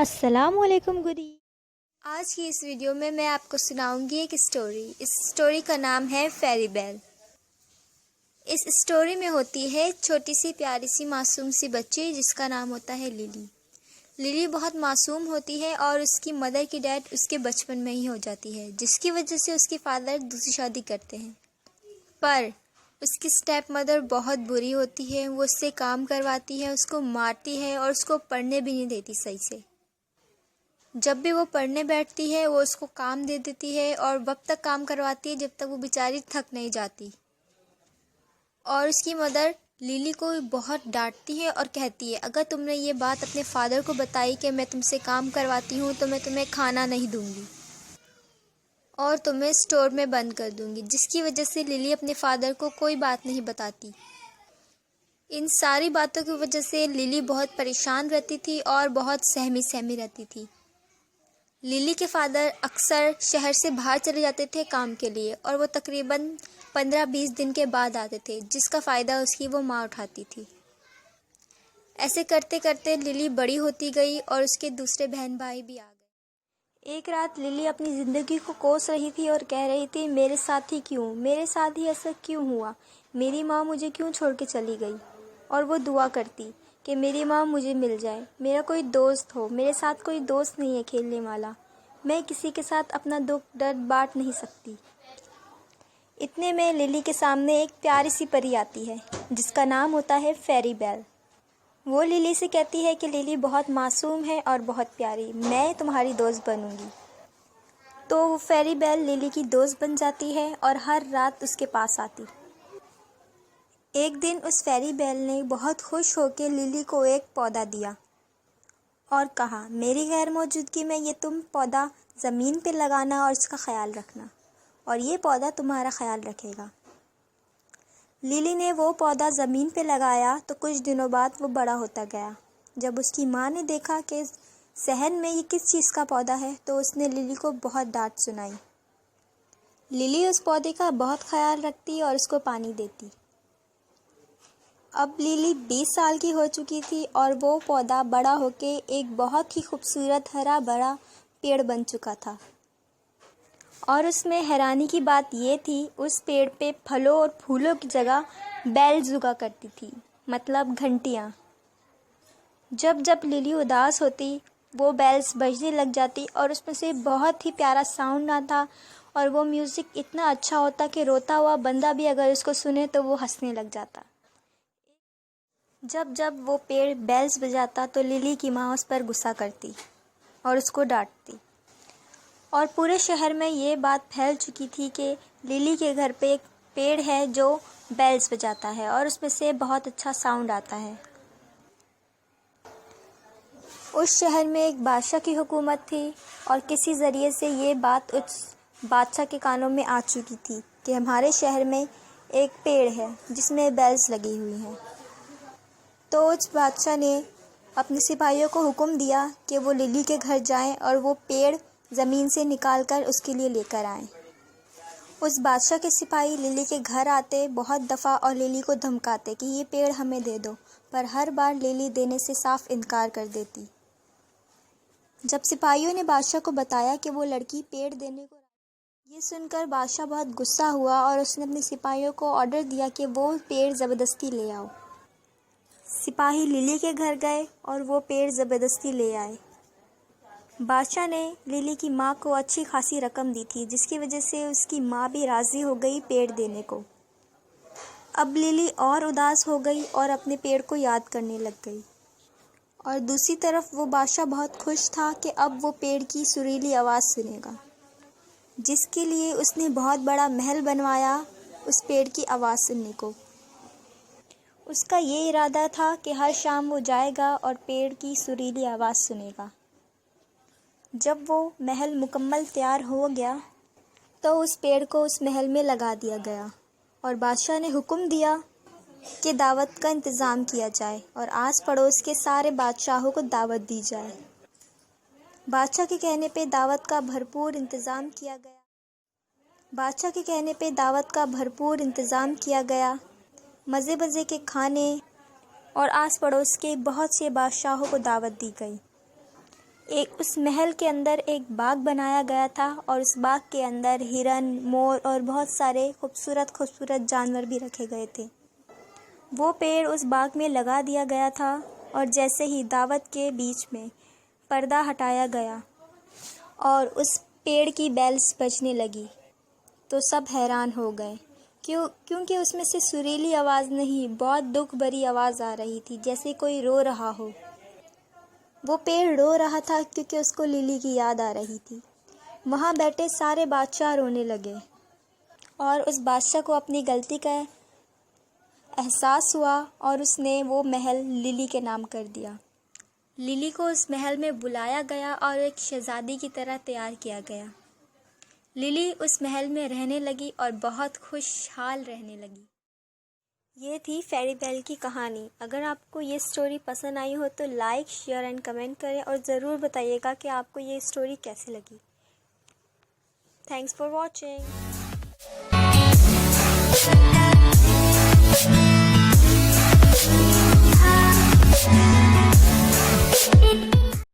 अस्सलामुअलैकुम गुडी। आज की इस वीडियो में मैं आपको सुनाऊंगी एक स्टोरी। इस स्टोरी का नाम है फेरी बेल। इस स्टोरी में होती है छोटी सी प्यारी सी मासूम सी बच्ची जिसका नाम होता है लिली। लिली बहुत मासूम होती है और उसकी मदर की डेथ उसके बचपन में ही हो जाती है, जिसकी वजह से उसके फादर दूसरी शादी करते हैं। पर उसकी स्टेप मदर बहुत बुरी होती है। वो उससे काम करवाती है, उसको मारती है और उसको पढ़ने भी नहीं देती सही से। जब भी वो पढ़ने बैठती है वो उसको काम दे देती है और वक्त तक काम करवाती है जब तक वो बेचारी थक नहीं जाती। और उसकी मदर लिली को बहुत डांटती है और कहती है, अगर तुमने ये बात अपने फादर को बताई कि मैं तुमसे काम करवाती हूँ तो मैं तुम्हें खाना नहीं दूंगी और तुम्हें स्टोर में बंद कर दूंगी। जिसकी वजह से लिली अपने फादर को कोई बात नहीं बताती। इन सारी बातों की वजह से लिली बहुत परेशान रहती थी और बहुत सहमी सहमी रहती थी। लिली के फादर अक्सर शहर से बाहर चले जाते थे काम के लिए और वो तकरीबन 15-20 दिन के बाद आते थे, जिसका फ़ायदा उसकी वो माँ उठाती थी। ऐसे करते करते लिली बड़ी होती गई और उसके दूसरे बहन भाई भी आ गए। एक रात लिली अपनी ज़िंदगी को कोस रही थी और कह रही थी, मेरे साथ ही क्यों, मेरे साथ ही ऐसा क्यों हुआ, मेरी माँ मुझे क्यों छोड़ के चली गई। और वो दुआ करती कि मेरी माँ मुझे मिल जाए, मेरा कोई दोस्त हो। मेरे साथ कोई दोस्त नहीं है खेलने वाला, मैं किसी के साथ अपना दुख दर्द बांट नहीं सकती। इतने में लिली के सामने एक प्यारी सी परी आती है जिसका नाम होता है फेरी बेल। वो लिली से कहती है कि लिली बहुत मासूम है और बहुत प्यारी, मैं तुम्हारी दोस्त बनूंगी। तो वो फेरी बेल लिली की दोस्त बन जाती है और हर रात उसके पास आती। एक दिन उस फेरी बेल ने बहुत खुश होकर लिली को एक पौधा दिया और कहा, मेरी गैर मौजूदगी में ये तुम पौधा ज़मीन पे लगाना और इसका ख्याल रखना और ये पौधा तुम्हारा ख्याल रखेगा। लिली ने वो पौधा ज़मीन पे लगाया तो कुछ दिनों बाद वो बड़ा होता गया। जब उसकी माँ ने देखा कि सहन में ये किस चीज़ का पौधा है तो उसने लिली को बहुत डांट सुनाई। लिली उस पौधे का बहुत ख्याल रखती और उसको पानी देती। अब लिली 20 साल की हो चुकी थी और वो पौधा बड़ा होके एक बहुत ही खूबसूरत हरा भरा पेड़ बन चुका था। और उसमें हैरानी की बात ये थी, उस पेड़ पे फलों और फूलों की जगह बेल्स उगा करती थी, मतलब घंटियाँ। जब जब लिली उदास होती वो बेल्स बजने लग जाती और उसमें से बहुत ही प्यारा साउंड आता और वो म्यूज़िक इतना अच्छा होता कि रोता हुआ बंदा भी अगर उसको सुने तो वो हंसने लग जाता। जब जब वो पेड़ बेल्स बजाता तो लिली की माँ उस पर गुस्सा करती और उसको डांटती। और पूरे शहर में ये बात फैल चुकी थी कि लिली के घर पे एक पेड़ है जो बेल्स बजाता है और उसमें से बहुत अच्छा साउंड आता है। उस शहर में एक बादशाह की हुकूमत थी और किसी ज़रिए से ये बात उस बादशाह के कानों में आ चुकी थी कि हमारे शहर में एक पेड़ है जिसमें बेल्स लगी हुई हैं। तो उस बादशाह ने अपने सिपाहियों को हुक्म दिया कि वो लिली के घर जाएं और वो पेड़ ज़मीन से निकालकर उसके लिए लेकर आएं। उस बादशाह के सिपाही लिली के घर आते बहुत दफ़ा और लिली को धमकाते कि ये पेड़ हमें दे दो, पर हर बार लिली देने से साफ इनकार कर देती। जब सिपाहियों ने बादशाह को बताया कि वो लड़की पेड़ देने को, ये सुनकर बादशाह बहुत गुस्सा हुआ और उसने अपने सिपाहियों को ऑर्डर दिया कि वो पेड़ ज़बरदस्ती ले आओ। सिपाही लिली के घर गए और वो पेड़ ज़बरदस्ती ले आए। बादशाह ने लिली की माँ को अच्छी खासी रकम दी थी, जिसकी वजह से उसकी माँ भी राज़ी हो गई पेड़ देने को। अब लिली और उदास हो गई और अपने पेड़ को याद करने लग गई। और दूसरी तरफ वो बादशाह बहुत खुश था कि अब वो पेड़ की सुरीली आवाज़ सुनेगा, जिसके लिए उसने बहुत बड़ा महल बनवाया उस पेड़ की आवाज़ सुनने को। उसका ये इरादा था कि हर शाम वो जाएगा और पेड़ की सुरीली आवाज़ सुनेगा। जब वो महल मुकम्मल तैयार हो गया तो उस पेड़ को उस महल में लगा दिया गया और बादशाह ने हुक्म दिया कि दावत का इंतज़ाम किया जाए और आस पड़ोस के सारे बादशाहों को दावत दी जाए। बादशाह के कहने पे दावत का भरपूर इंतज़ाम किया गया। मज़े मज़े के खाने और आस पड़ोस के बहुत से बादशाहों को दावत दी गई। उस महल के अंदर एक बाग बनाया गया था और उस बाग के अंदर हिरन, मोर और बहुत सारे खूबसूरत खूबसूरत जानवर भी रखे गए थे। वो पेड़ उस बाग में लगा दिया गया था और जैसे ही दावत के बीच में पर्दा हटाया गया और उस पेड़ की बेल्स बजने लगी तो सब हैरान हो गए क्योंकि उसमें से सुरीली आवाज़ नहीं, बहुत दुख भरी आवाज़ आ रही थी, जैसे कोई रो रहा हो। वो पेड़ रो रहा था क्योंकि उसको लिली की याद आ रही थी। वहाँ बैठे सारे बादशाह रोने लगे और उस बादशाह को अपनी गलती का एहसास हुआ और उसने वो महल लिली के नाम कर दिया। लिली को उस महल में बुलाया गया और एक शहजादी की तरह तैयार किया गया। लिली उस महल में रहने लगी और बहुत खुशहाल रहने लगी। ये थी फेरी बेल की कहानी। अगर आपको ये स्टोरी पसंद आई हो तो लाइक, शेयर एंड कमेंट करें और ज़रूर बताइएगा कि आपको ये स्टोरी कैसी लगी। Thanks for watching.